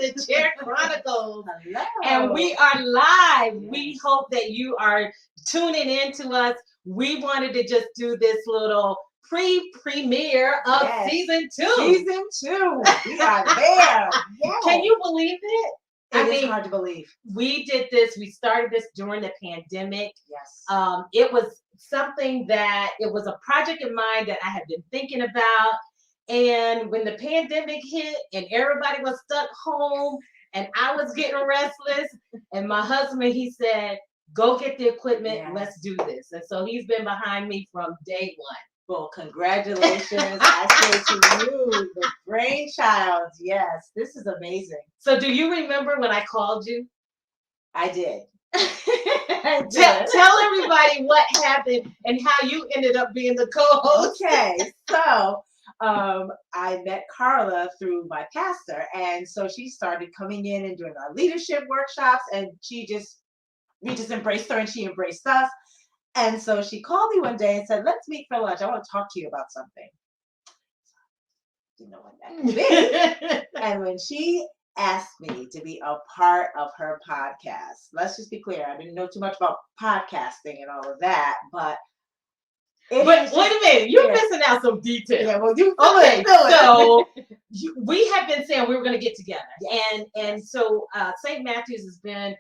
the Chair Chronicles. Hello. And we are live. Yes. We hope that you are tuning in to us. We wanted to just do this little premiere of season 2. Season 2. We are there. Yes. Can you believe it? It is hard to believe. We did this. We started this during the pandemic. Yes. It was something that it was a project of mine that I had been thinking about. And when the pandemic hit and everybody was stuck home and I was getting restless, and my husband, he said, go get the equipment. Yes. Let's do this. And so he's been behind me from day one. Well, congratulations. I say to you, the brainchild. Yes, this is amazing. So do you remember when I called you? I did. Tell everybody what happened and how you ended up being the co-host. Okay, so I met Carla through my pastor, and so she started coming in and doing our leadership workshops, and we just embraced her, and she embraced us. And so she called me one day and said, let's meet for lunch. I want to talk to you about something. Didn't know what that could be. And when she asked me to be a part of her podcast, let's just be clear, I didn't know too much about podcasting and all of that, but wait a minute, you're missing out some details. Yeah, well, you okay, so we have been saying we were going to get together. Yes. And so St. Matthew's has been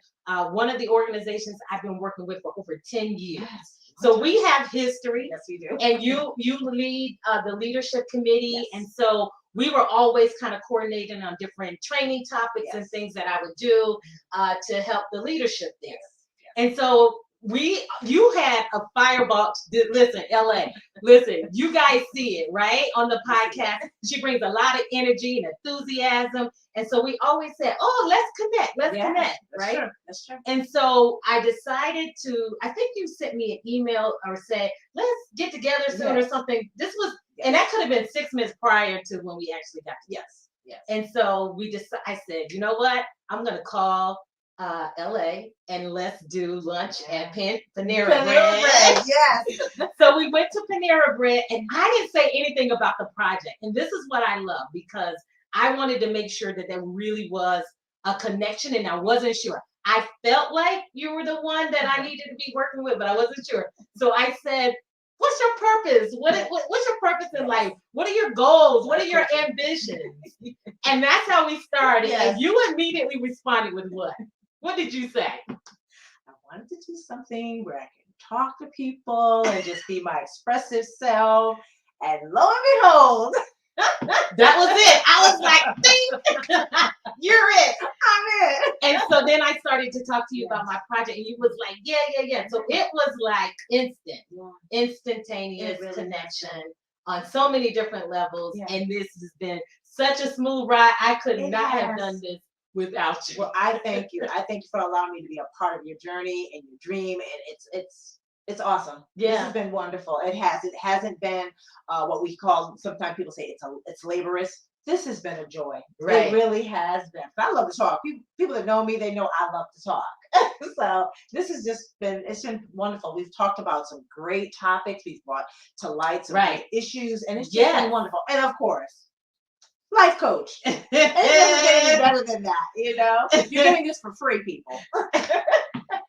one of the organizations I've been working with for over 10 years. Yes. So we have history. Yes, we do. And you lead the leadership committee. Yes. And so we were always kind of coordinating on different training topics and things that I would do to help the leadership there. Yes. And so you had a fireball. Listen, LA, listen, you guys see it, right? On the podcast. She brings a lot of energy and enthusiasm. And so we always said, oh, let's connect. Let's connect, right? True. That's true. And so I decided I think you sent me an email or said, let's get together soon or something. This was, and that could have been 6 months prior to when we actually got together. Yes. And so I said, you know what? I'm going to call LA and let's do lunch at Panera Bread. Yes. So we went to Panera Bread, and I didn't say anything about the project. And this is what I love, because I wanted to make sure that there really was a connection, and I wasn't sure. I felt like you were the one that I needed to be working with, but I wasn't sure. So I said, what's your purpose? What's your purpose in life? What are your goals? What are your ambitions? And that's how we started. Yes. And you immediately responded with what? What did you say? I wanted to do something where I can talk to people and just be my expressive self. And lo and behold, that was it. I was like, ding, you're it. I'm it. And so then I started to talk to you about my project, and you was like, yeah. So it was like instantaneous connection on so many different levels. Yeah. And this has been such a smooth ride. I could not have done this without you. Well, I thank you. I thank you for allowing me to be a part of your journey and your dream. And it's awesome. Yeah. This has been wonderful. It hasn't been what we call, sometimes people say it's laborious. This has been a joy. Right. It really has been. I love to talk. People that know me, they know I love to talk. So this has just been, it's been wonderful. We've talked about some great topics. We've brought to light some great issues, and it's just been wonderful. And of course, life coach. It doesn't get any better than that, you know? You're doing this for free, people.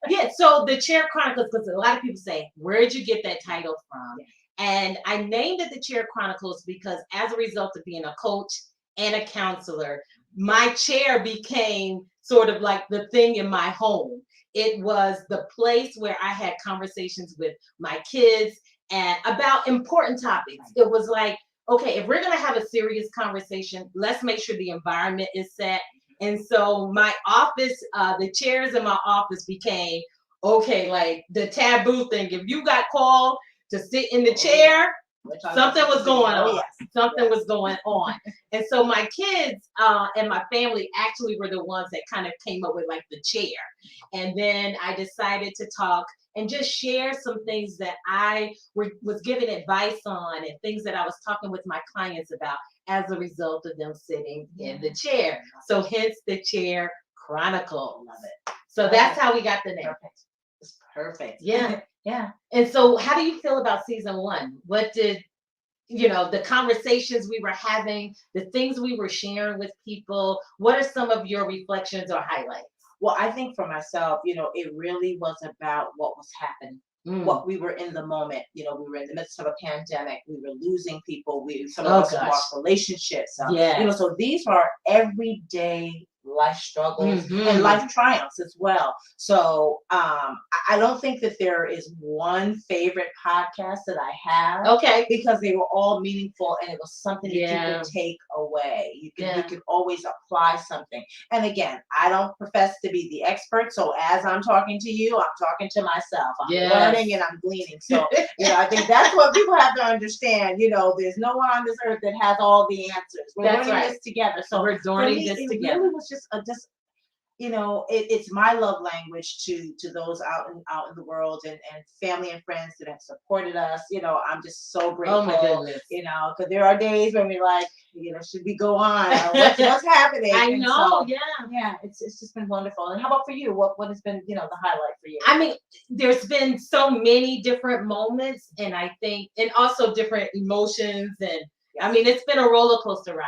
Yeah, so the Chair Chronicles, because a lot of people say, where'd you get that title from? Yeah. And I named it the Chair Chronicles because as a result of being a coach and a counselor, my chair became sort of like the thing in my home. It was the place where I had conversations with my kids and about important topics. It was like, okay, if we're going to have a serious conversation, let's make sure the environment is set. And so my office, the chairs in my office became, okay, like the taboo thing. If you got called to sit in the chair, something was going on. Something was going on. And so my kids and my family actually were the ones that kind of came up with like the chair. And then I decided to talk and just share some things that I was giving advice on and things that I was talking with my clients about as a result of them sitting in the chair. So hence the Chair Chronicles. Love it. So that's how we got the name. Perfect. It's perfect. Yeah. Yeah. And so how do you feel about season 1? What did the conversations we were having, the things we were sharing with people. What are some of your reflections or highlights? Well, I think for myself, it really was about what was happening. What we were in the moment, we were in the midst of a pandemic. We were losing people. Some of us lost relationships. So these are everyday life struggles and life triumphs as well. So I don't think that there is one favorite podcast that I have. Okay. Because they were all meaningful and it was something that you could take away. You could always apply something. And again, I don't profess to be the expert. So as I'm talking to you, I'm talking to myself. I'm learning and I'm gleaning. So, I think that's what people have to understand. There's no one on this earth that has all the answers. We're learning this together. So we're learning this together. It really was just it's my love language to those out in the world and family and friends that have supported us. I'm just so grateful. Oh my goodness. Because there are days when we're like, should we go on? What's happening? I know, yeah. It's just been wonderful. And how about for you? What has been the highlight for you? I mean, there's been so many different moments, and I think, and also different emotions, and I mean, it's been a roller coaster ride.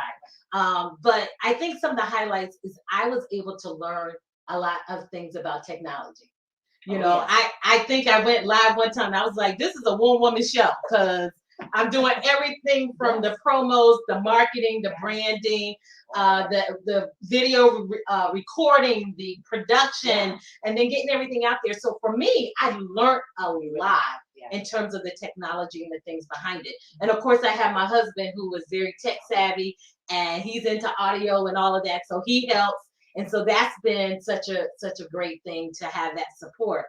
But I think some of the highlights is I was able to learn a lot of things about technology. I think I went live one time. I was like, this is a one-woman show because I'm doing everything from the promos, the marketing, the branding, the video recording, the production, and then getting everything out there. So for me, I learned a lot in terms of the technology and the things behind it. And of course, I have my husband who was very tech savvy and he's into audio and all of that. So he helps. And so that's been such a great thing to have that support.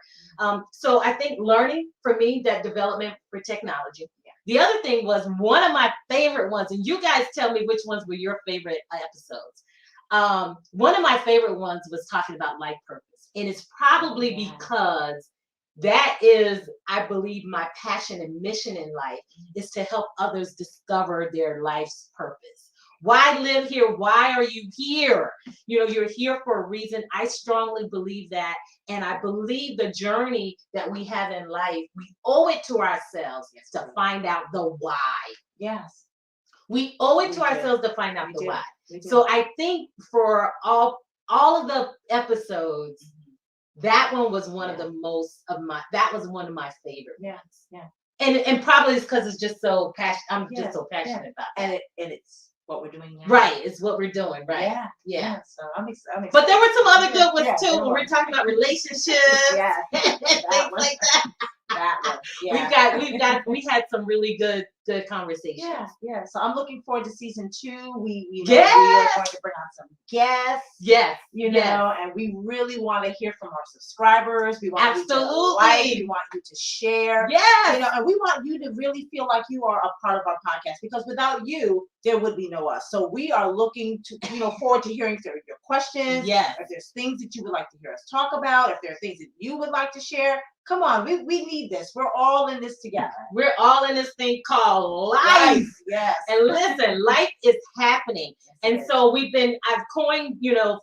So I think learning for me, that development for technology. The other thing was one of my favorite ones, and you guys tell me which ones were your favorite episodes. One of my favorite ones was talking about life purpose. And it's probably because that is, I believe, my passion and mission in life is to help others discover their life's purpose. Why live here? Why are you here? You're here for a reason. I strongly believe that. And I believe the journey that we have in life, we owe it to ourselves to find out the why. Yes. We owe it to ourselves to find out the why. So I think for all of the episodes, that one was one of the that was one of my favorite ones. Yeah. And probably it's because it's just so passionate. I'm just so passionate about it. And it's what we're doing now. Right. It's what we're doing. Right. Yeah. So I'm excited. But there were some other good ones too when we're talking about relationships. Things like that. That one. Yeah. We had some really good conversations. Yeah. So I'm looking forward to season 2. We are going to bring on some guests. Yes. And we really want to hear from our subscribers. We want you to like, we want you to share. Yes. And we want you to really feel like you are a part of our podcast because without you, there would be no us. So we are looking to, forward to hearing your questions. Yes. If there's things that you would like to hear us talk about, if there are things that you would like to share, come on, we need this. We're all in this together. We're all in this thing called life. Yes. And listen, life is happening. And so I've coined,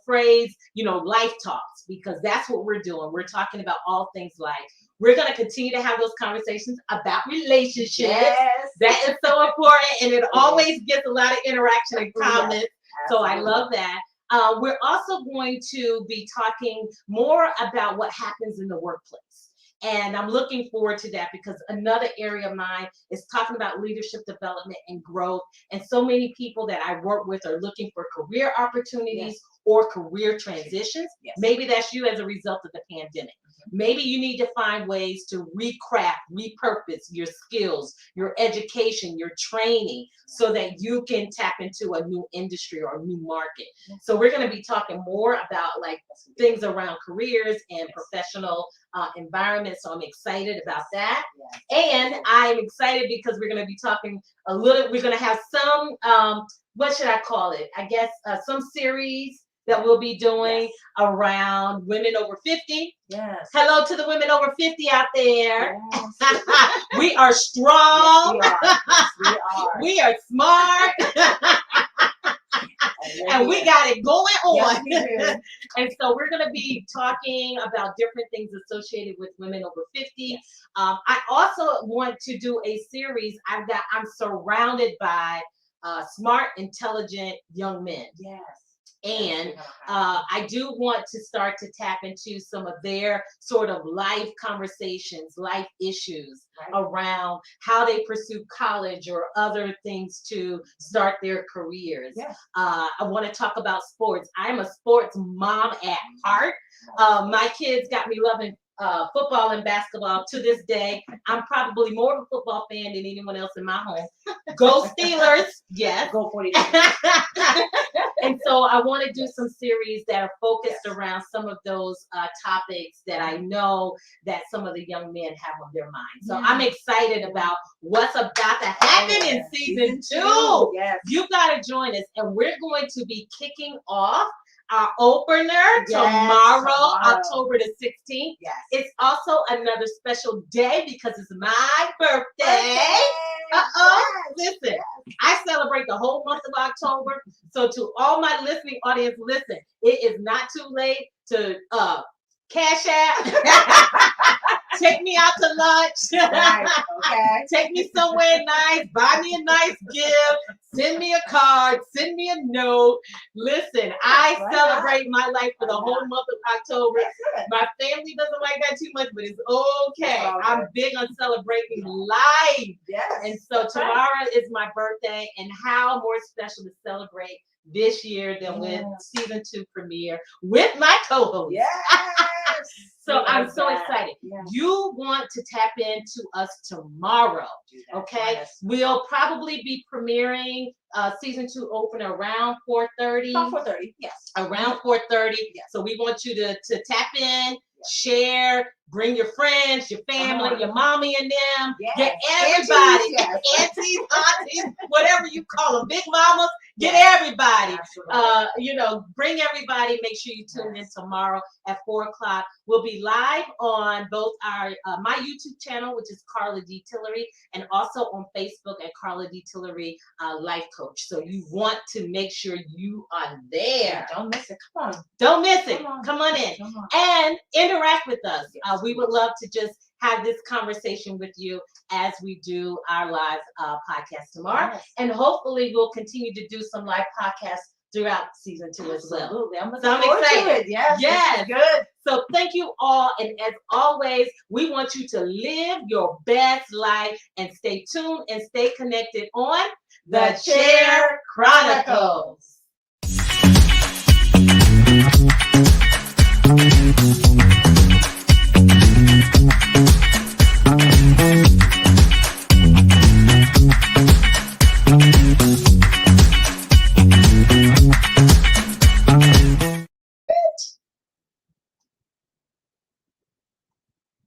phrase, life talks, because that's what we're doing. We're talking about all things life. We're going to continue to have those conversations about relationships. Yes. That is so important. And it always gets a lot of interaction and comments. Yes. So I love that. We're also going to be talking more about what happens in the workplace. And I'm looking forward to that because another area of mine is talking about leadership development and growth. And so many people that I work with are looking for career opportunities or career transitions. Yes. Maybe that's you as a result of the pandemic. Maybe you need to find ways to recraft, repurpose your skills, your education, your training, so that you can tap into a new industry or a new market. So we're going to be talking more about things around careers and professional environment. So I'm excited about that. And I'm excited because we're going to be talking we're going to have some, what should I call it? I guess some series that we'll be doing around women over 50. Yes. Hello to the women over 50 out there. Yes. We are strong. Yes, we are. We are smart. And we got it going on. Yes, we do. And so we're going to be talking about different things associated with women over 50. I also want to do a series. I'm surrounded by smart, intelligent young men. Yes. And I do want to start to tap into some of their sort of life conversations, life issues around how they pursue college or other things to start their careers. Yes. I want to talk about sports. I'm a sports mom at heart. My kids got me loving football and basketball to this day. I'm probably more of a football fan than anyone else in my home. Go Steelers. Yes. Go 40. And so I want to do some series that are focused around some of those topics that I know that some of the young men have on their minds. So I'm excited about what's about to happen in season 2. Yes. You got to join us. And we're going to be kicking off our opener tomorrow, October the 16th. Yes. It's also another special day because it's my birthday. Listen, I celebrate the whole month of October. So to all my listening audience, listen, it is not too late to cash out. Take me out to lunch. Right, okay. Take me somewhere nice. Buy me a nice gift. Send me a card. Send me a note. Listen, I celebrate my life for the whole month of October. My family doesn't like that too much, but it's okay. I'm big on celebrating life. Yes. And so tomorrow is my birthday, and how more special to celebrate this year than with season 2 premiere with my co-host. Yes. So I'm so excited. Yeah. You want to tap into us tomorrow, okay? Yes. We'll probably be premiering season 2 opener around 4:30. About 4:30, yes. Around 4:30. Yes. So we want you to tap in, share, bring your friends, your family, your mommy and them, get everybody, aunties, aunties, whatever you call them, big mamas, get everybody. Bring everybody. Make sure you tune in tomorrow at 4:00. We'll be live on both our my YouTube channel, which is Carla D. Tillery, and also on Facebook at Carla D. Tillery Life Coach. So you want to make sure you are there. Don't miss it. Come on. Don't miss it. Come on in and interact with us. We would love to just have this conversation with you as we do our live podcast tomorrow. Yes. And hopefully we'll continue to do some live podcasts throughout season 2 as well. Absolutely. I'm excited. Yes. Good. So thank you all. And as always, we want you to live your best life and stay tuned and stay connected on the Chair Chronicles.